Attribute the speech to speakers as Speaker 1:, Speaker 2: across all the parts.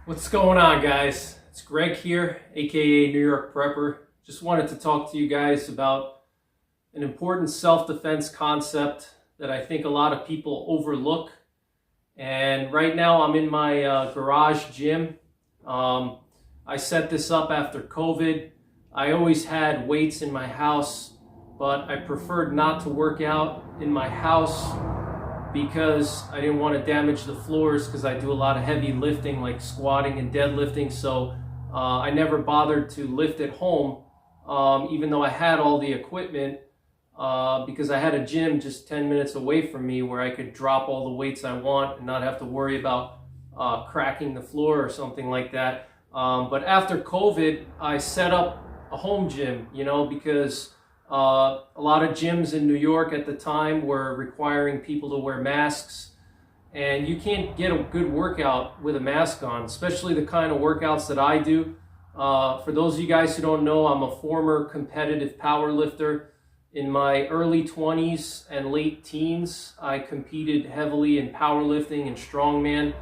Speaker 1: What's going on, guys? It's Greg here, aka NYPrepper. Just wanted to talk to you guys about an important self-defense concept that I think a lot of people overlook. And right now I'm in my garage gym. I set this up after COVID. I always had weights in my house, but I preferred not to work out in my house because I didn't want to damage the floors, because I do a lot of heavy lifting like squatting and deadlifting. So I never bothered to lift at home, even though I had all the equipment, because I had a gym just 10 minutes away from me where I could drop all the weights I want and not have to worry about cracking the floor or something like that. But after COVID, I set up a home gym, because a lot of gyms in New York at the time were requiring people to wear masks, and you can't get a good workout with a mask on, especially the kind of workouts that I do. For those of you guys who don't know, I'm a former competitive power lifter. In my early 20s and late teens, I competed heavily in powerlifting and strongman.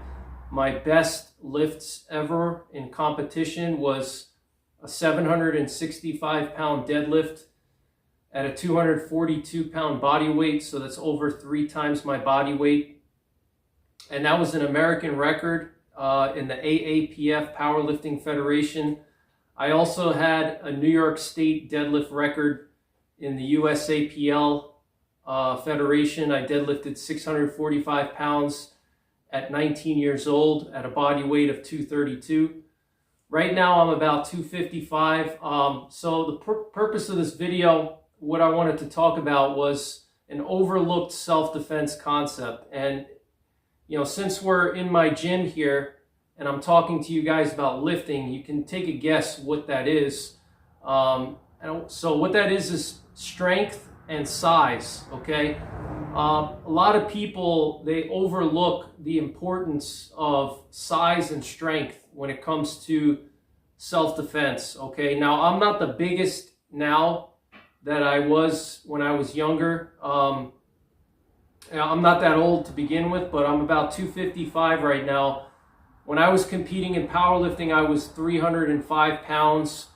Speaker 1: My best lifts ever in competition was a 765-pound deadlift at a 242-pound body weight, so that's over 3 times my body weight. And that was an American record in the AAPF Powerlifting Federation. I also had a New York State deadlift record in the USAPL Federation. I deadlifted 645 pounds at 19 years old at a body weight of 232. Right now I'm about 255. So the purpose of this video, what I wanted to talk about was an overlooked self-defense concept. And, since we're in my gym here and I'm talking to you guys about lifting, you can take a guess what that is. So what that is strength and size, okay? A lot of people, they overlook the importance of size and strength when it comes to self-defense, okay? Now, I'm not the biggest now that I was when I was younger. I'm not that old to begin with, but I'm about 255 right now. When I was competing in powerlifting, I was 305 pounds.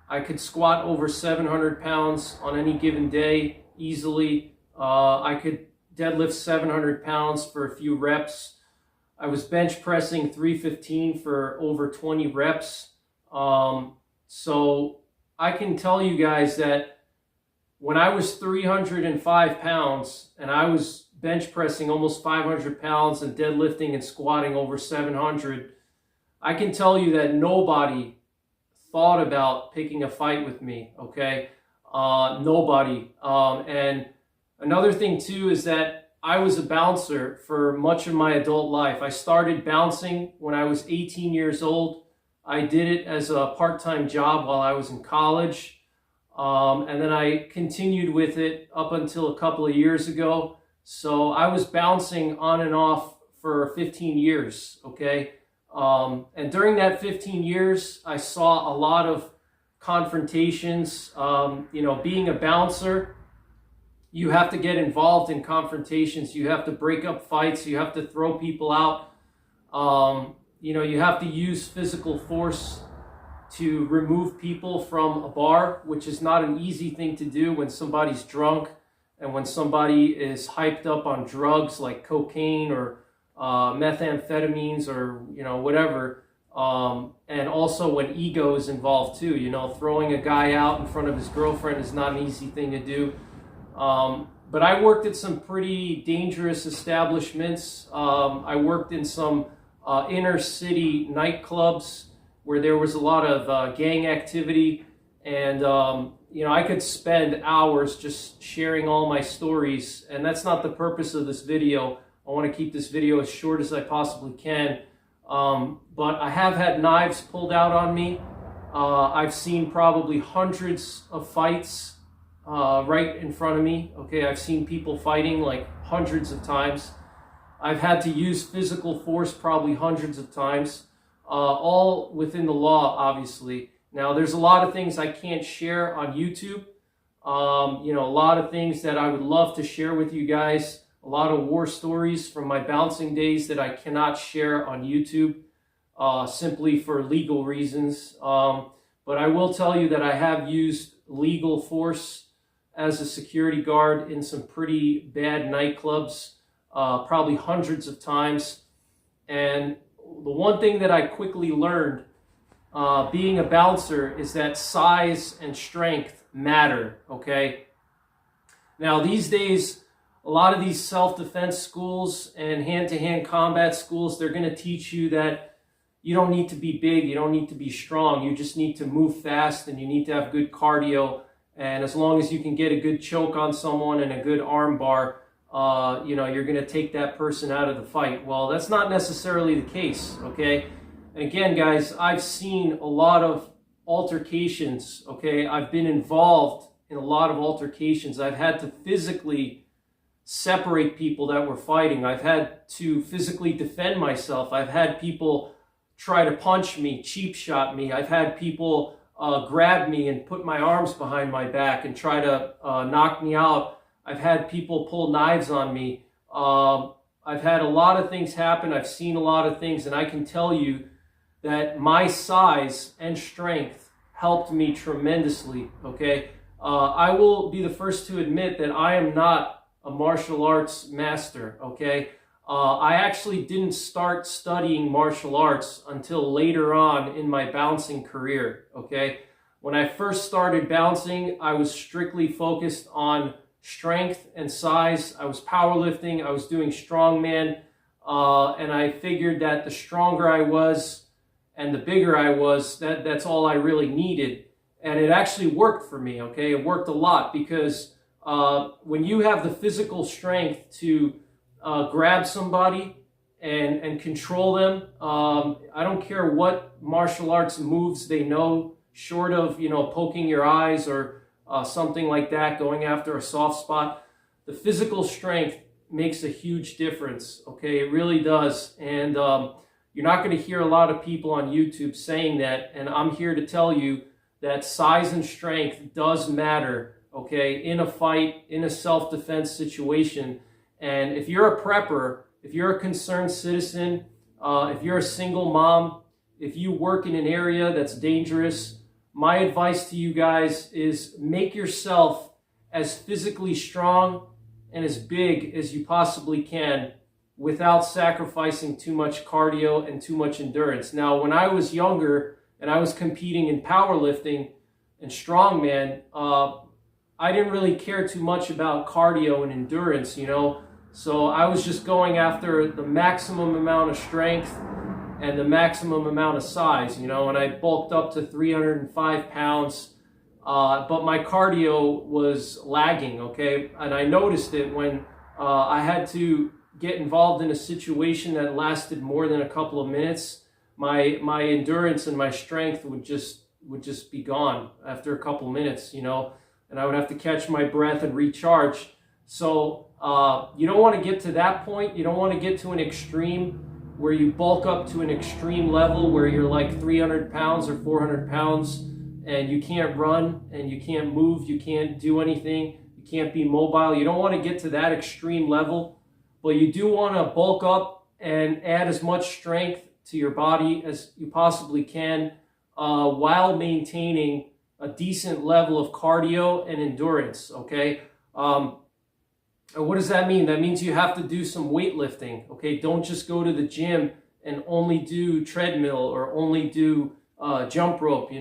Speaker 1: I could squat over 700 pounds on any given day easily. I could deadlift 700 pounds for a few reps. I was bench pressing 315 for over 20 reps. So I can tell you guys that when I was 305 pounds and I was bench pressing almost 500 pounds and deadlifting and squatting over 700, I can tell you that nobody thought about picking a fight with me, okay? Nobody. And another thing too is that I was a bouncer for much of my adult life. I started bouncing when I was 18 years old. I did it as a part-time job while I was in college. And then I continued with it up until a couple of years ago. So I was bouncing on and off for 15 years, okay? And during that 15 years, I saw a lot of confrontations. Being a bouncer, you have to get involved in confrontations. You have to break up fights. You have to throw people out. You have to use physical force to remove people from a bar, which is not an easy thing to do when somebody's drunk and when somebody is hyped up on drugs like cocaine or methamphetamines or whatever. And also when ego is involved too. Throwing a guy out in front of his girlfriend is not an easy thing to do. But I worked at some pretty dangerous establishments. I worked in some inner city nightclubs where there was a lot of gang activity, and I could spend hours just sharing all my stories, and that's not the purpose of this video. I want to keep this video as short as I possibly can, but I have had knives pulled out on me. I've seen probably hundreds of fights right in front of me. Okay, I've seen people fighting like hundreds of times. I've had to use physical force probably hundreds of times. All within the law, obviously. Now, there's a lot of things I can't share on YouTube. A lot of things that I would love to share with you guys. A lot of war stories from my bouncing days that I cannot share on YouTube. simply for legal reasons. But I will tell you that I have used legal force as a security guard in some pretty bad nightclubs, probably hundreds of times. And the one thing that I quickly learned being a bouncer is that size and strength matter, okay? Now, these days, a lot of these self-defense schools and hand-to-hand combat schools, they're going to teach you that you don't need to be big, you don't need to be strong, you just need to move fast and you need to have good cardio. And as long as you can get a good choke on someone and a good arm bar, you're going to take that person out of the fight. Well, that's not necessarily the case, okay? And again, guys, I've seen a lot of altercations, okay? I've been involved in a lot of altercations. I've had to physically separate people that were fighting. I've had to physically defend myself. I've had people try to punch me, cheap shot me. I've had people grab me and put my arms behind my back and try to knock me out. I've had people pull knives on me. I've had a lot of things happen. I've seen a lot of things, and I can tell you that my size and strength helped me tremendously, okay? I will be the first to admit that I am not a martial arts master, okay? I actually didn't start studying martial arts until later on in my bouncing career, okay? When I first started bouncing, I was strictly focused on strength and size. I was powerlifting, I was doing strongman, and I figured that the stronger I was and the bigger I was, that's all I really needed. And it actually worked for me, okay? It worked a lot because when you have the physical strength to grab somebody and control them, I don't care what martial arts moves they know, short of, poking your eyes or something like that, going after a soft spot. The physical strength makes a huge difference, okay? It really does. And you're not going to hear a lot of people on YouTube saying that, and I'm here to tell you that size and strength does matter, okay, in a fight, in a self-defense situation. And if you're a prepper, if you're a concerned citizen, if you're a single mom, if you work in an area that's dangerous, my advice to you guys is make yourself as physically strong and as big as you possibly can without sacrificing too much cardio and too much endurance. Now, when I was younger and I was competing in powerlifting and strongman, I didn't really care too much about cardio and endurance, So I was just going after the maximum amount of strength and the maximum amount of size, and I bulked up to 305 pounds, but my cardio was lagging, okay? And I noticed it when I had to get involved in a situation that lasted more than a couple of minutes. My endurance and my strength would just be gone after a couple of minutes, and I would have to catch my breath and recharge. So you don't want to get to that point. You don't want to get to an extreme where you bulk up to an extreme level where you're like 300 pounds or 400 pounds and you can't run and you can't move, you can't do anything, you can't be mobile. You don't want to get to that extreme level, but you do want to bulk up and add as much strength to your body as you possibly can while maintaining a decent level of cardio and endurance, okay? What does that mean? That means you have to do some weightlifting, okay? Don't just go to the gym and only do treadmill or only do jump rope,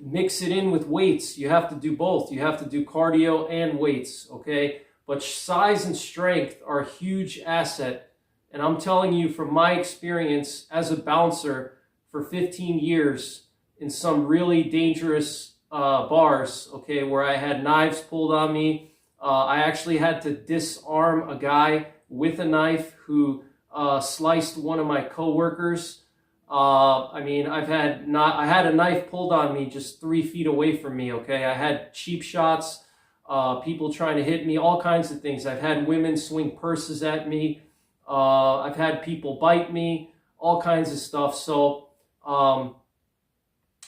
Speaker 1: Mix it in with weights. You have to do both. You have to do cardio and weights, okay? But size and strength are a huge asset. And I'm telling you from my experience as a bouncer for 15 years in some really dangerous bars, okay, where I had knives pulled on me. I actually had to disarm a guy with a knife who sliced one of my coworkers. I had a knife pulled on me just 3 feet away from me, okay? I had cheap shots, people trying to hit me, all kinds of things. I've had women swing purses at me. I've had people bite me, all kinds of stuff. So,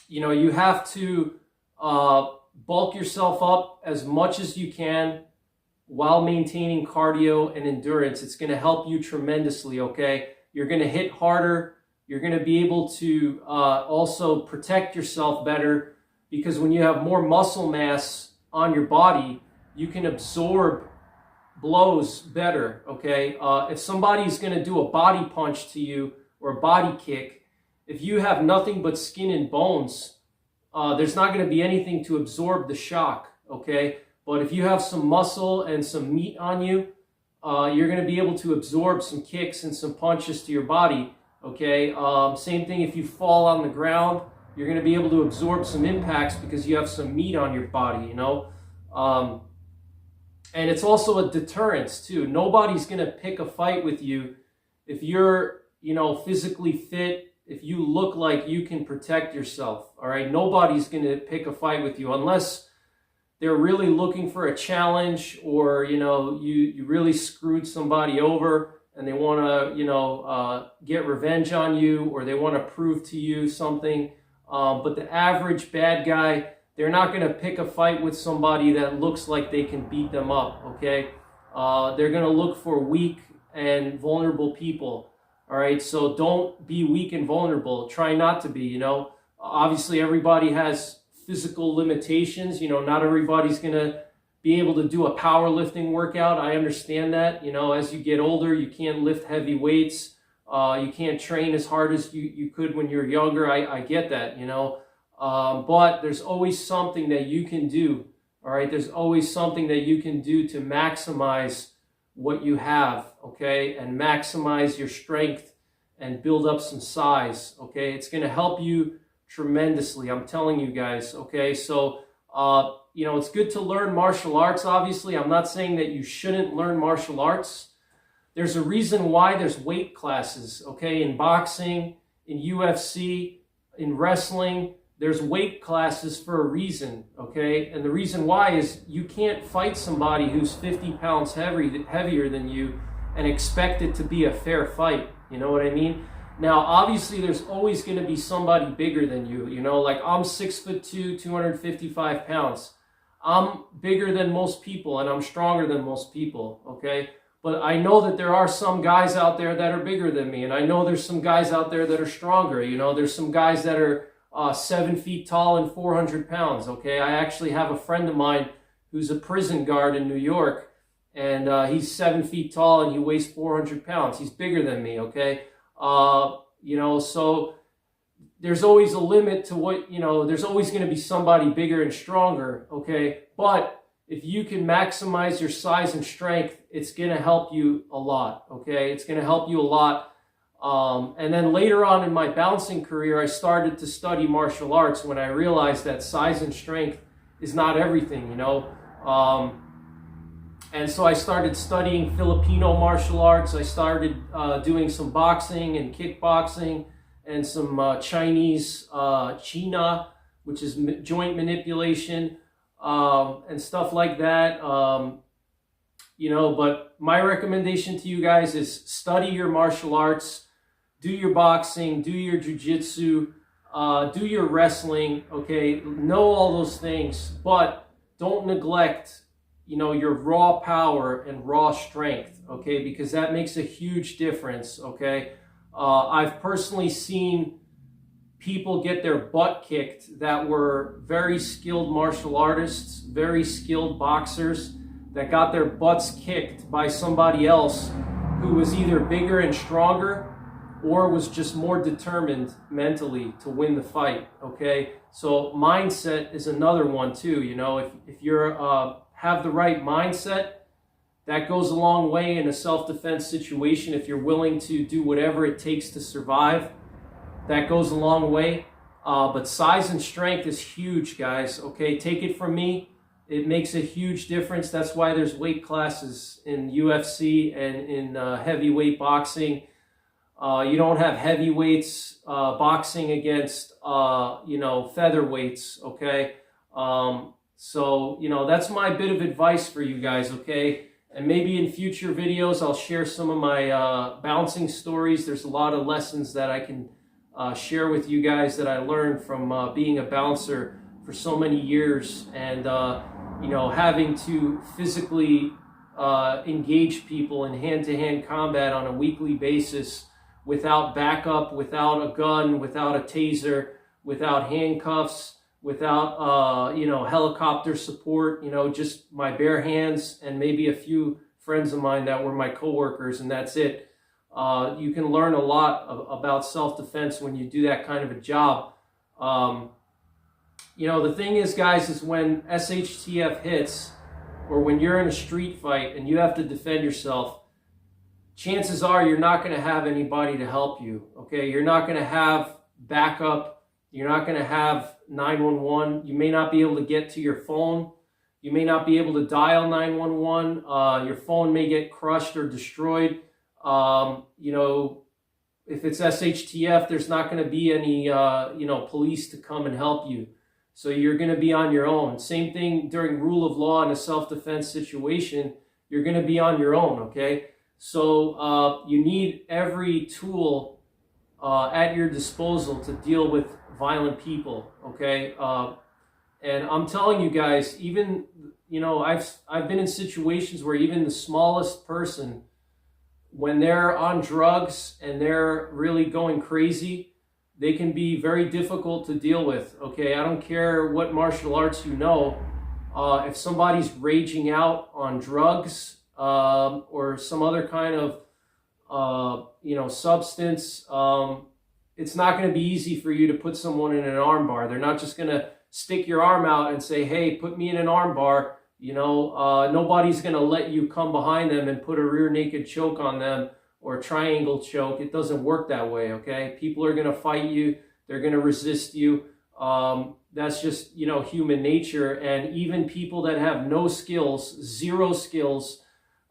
Speaker 1: you have to bulk yourself up as much as you can while maintaining cardio and endurance. It's going to help you tremendously, okay? You're going to hit harder, You're going to be able to also protect yourself better, because when you have more muscle mass on your body, you can absorb blows better, okay? If somebody's going to do a body punch to you or a body kick, if you have nothing but skin and bones, there's not going to be anything to absorb the shock, okay? But if you have some muscle and some meat on you, you're going to be able to absorb some kicks and some punches to your body, okay? Same thing if you fall on the ground, you're going to be able to absorb some impacts because you have some meat on your body, you know? And it's also a deterrence too. Nobody's going to pick a fight with you if you're, you know, physically fit, if you look like you can protect yourself, all right? Nobody's going to pick a fight with you unless they're really looking for a challenge, or, you know, you really screwed somebody over and they want to, you know, get revenge on you, or they want to prove to you something. But the average bad guy, they're not going to pick a fight with somebody that looks like they can beat them up, okay? They're going to look for weak and vulnerable people, all right? So don't be weak and vulnerable. Try not to be, you know? Obviously, everybody has physical limitations. You know, not everybody's going to be able to do a powerlifting workout. I understand that. You know, as you get older, you can't lift heavy weights. You can't train as hard as you could when you're younger. I get that, you know. But there's always something that you can do, all right? There's always something that you can do to maximize what you have, okay? And maximize your strength and build up some size, okay? It's going to help you tremendously, I'm telling you guys, okay? So, you know, it's good to learn martial arts, obviously. I'm not saying that you shouldn't learn martial arts. There's a reason why there's weight classes, okay? In boxing, in UFC, in wrestling, there's weight classes for a reason, okay? And the reason why is you can't fight somebody who's 50 pounds heavier than you and expect it to be a fair fight, you know what I mean? Now, obviously, there's always going to be somebody bigger than you, you know? Like, I'm 6'2", 255 pounds. I'm bigger than most people, and I'm stronger than most people, okay? But I know that there are some guys out there that are bigger than me, and I know there's some guys out there that are stronger, you know? There's some guys that are 7 feet tall and 400 pounds, okay? I actually have a friend of mine who's a prison guard in New York, and he's 7 feet tall and he weighs 400 pounds. He's bigger than me, okay? You know, so there's always a limit to what, you know, there's always going to be somebody bigger and stronger, okay? But if you can maximize your size and strength, it's going to help you a lot, okay? It's going to help you a lot. And then later on in my bouncing career, I started to study martial arts when I realized that size and strength is not everything, you know? And so I started studying Filipino martial arts. I started doing some boxing and kickboxing and some Chinese China, which is joint manipulation, and stuff like that. You know, but my recommendation to you guys is study your martial arts, do your boxing, do your jiu-jitsu, do your wrestling, okay? Know all those things, but don't neglect, you know, your raw power and raw strength, okay? Because that makes a huge difference, okay? I've personally seen people get their butt kicked that were very skilled martial artists, very skilled boxers, that got their butts kicked by somebody else who was either bigger and stronger or was just more determined mentally to win the fight, okay? So mindset is another one too, you know? If you're have the right mindset, that goes a long way in a self-defense situation. If you're willing to do whatever it takes to survive, that goes a long way. But size and strength is huge, guys, okay? Take it from me. It makes a huge difference. That's why there's weight classes in UFC and in heavyweight boxing. You don't have heavyweights boxing against, you know, featherweights, okay? So, you know, that's my bit of advice for you guys, okay? And maybe in future videos, I'll share some of my bouncing stories. There's a lot of lessons that I can share with you guys that I learned from being a bouncer for so many years and, you know, having to physically engage people in hand-to-hand combat on a weekly basis without backup, without a gun, without a taser, without handcuffs, without, helicopter support, just my bare hands and maybe a few friends of mine that were my coworkers, and that's it. You can learn a lot about self-defense when you do that kind of a job. The thing is, guys, is when SHTF hits, or when you're in a street fight and you have to defend yourself, chances are you're not going to have anybody to help you, okay? You're not going to have backup. You're not going to have 911. You may not be able to get to your phone. You may not be able to dial 911. Your phone may get crushed or destroyed. If it's SHTF, there's not going to be any, police to come and help you. So you're going to be on your own. Same thing during rule of law in a self-defense situation. You're going to be on your own, okay? So you need every tool at your disposal to deal with violent people, okay? And I'm telling you guys, even, I've been in situations where even the smallest person, when they're on drugs and they're really going crazy, they can be very difficult to deal with, okay? I don't care what martial arts you know. If somebody's raging out on drugs or some other kind of, substance, it's not going to be easy for you to put someone in an arm bar. They're not just going to stick your arm out and say, hey, put me in an arm bar. Nobody's going to let you come behind them and put a rear naked choke on them or a triangle choke. It doesn't work that way, okay? People are going to fight you. They're going to resist you. That's just, human nature. And even people that have no skills, zero skills,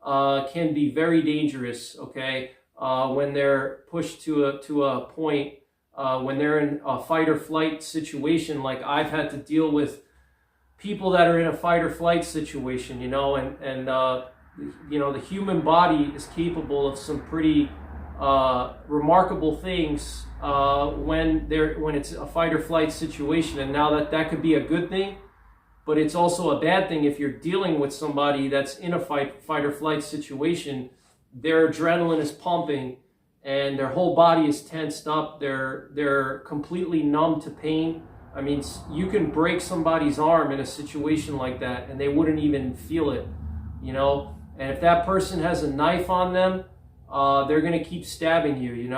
Speaker 1: can be very dangerous, okay? When they're pushed to a point, when they're in a fight or flight situation, like I've had to deal with people that are in a fight or flight situation, and the human body is capable of some pretty remarkable things when it's a fight or flight situation. And now that could be a good thing, but it's also a bad thing if you're dealing with somebody that's in a fight or flight situation. Their adrenaline is pumping and their whole body is tensed up. They're completely numb to pain. I mean, you can break somebody's arm in a situation like that and they wouldn't even feel it, And if that person has a knife on them, they're going to keep stabbing you,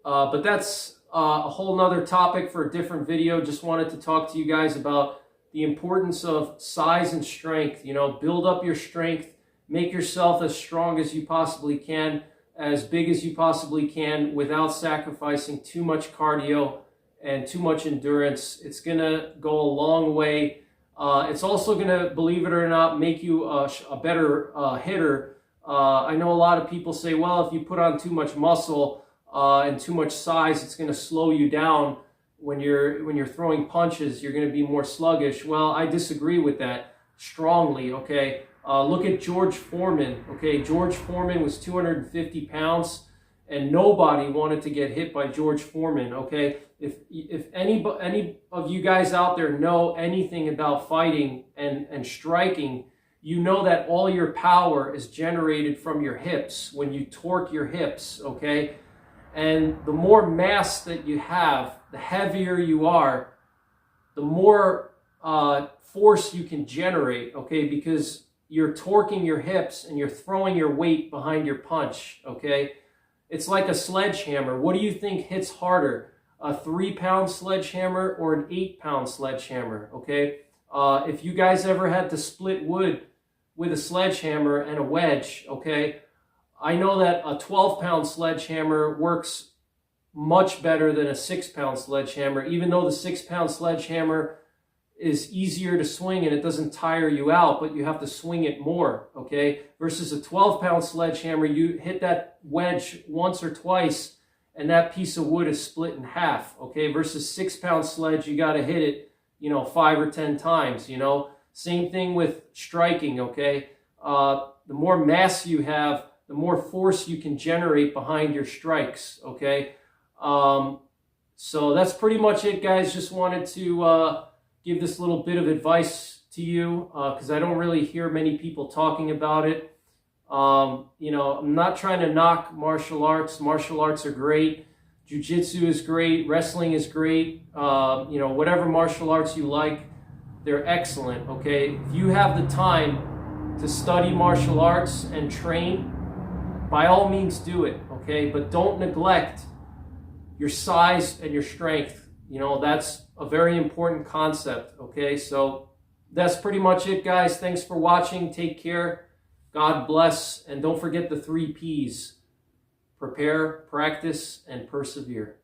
Speaker 1: But that's a whole nother topic for a different video. Just wanted to talk to you guys about the importance of size and strength. Build up your strength. Make yourself as strong as you possibly can, as big as you possibly can, without sacrificing too much cardio and too much endurance. It's going to go a long way. It's also going to, believe it or not, make you a better hitter. I know a lot of people say, well, if you put on too much muscle and too much size, it's going to slow you down when you're throwing punches. You're going to be more sluggish. Well, I disagree with that strongly, okay? Look at George Foreman, okay? George Foreman was 250 pounds, and nobody wanted to get hit by George Foreman, okay? If any of you guys out there know anything about fighting and striking, you know that all your power is generated from your hips when you torque your hips, okay? And the more mass that you have, the heavier you are, the more force you can generate, okay? Because you're torquing your hips and you're throwing your weight behind your punch, okay? It's like a sledgehammer. What do you think hits harder? A 3-pound sledgehammer or an 8-pound sledgehammer, okay? If you guys ever had to split wood with a sledgehammer and a wedge, okay, I know that a 12-pound sledgehammer works much better than a 6-pound sledgehammer, even though the 6-pound sledgehammer is easier to swing and it doesn't tire you out, but you have to swing it more, okay? Versus a 12-pound sledgehammer, you hit that wedge once or twice and that piece of wood is split in half, okay? Versus 6-pound sledge, you got to hit it, 5 or 10 times, Same thing with striking, okay? The more mass you have, the more force you can generate behind your strikes, okay? So that's pretty much it, guys. Just wanted to give this little bit of advice to you because I don't really hear many people talking about it. I'm not trying to knock martial arts. Martial arts are great. Jiu-jitsu is great. Wrestling is great. Whatever martial arts you like, they're excellent, okay? If you have the time to study martial arts and train, by all means do it, okay? But don't neglect your size and your strength. That's a very important concept, okay? So that's pretty much it, guys. Thanks for watching. Take care. God bless. And don't forget the 3 Ps: prepare, practice, and persevere.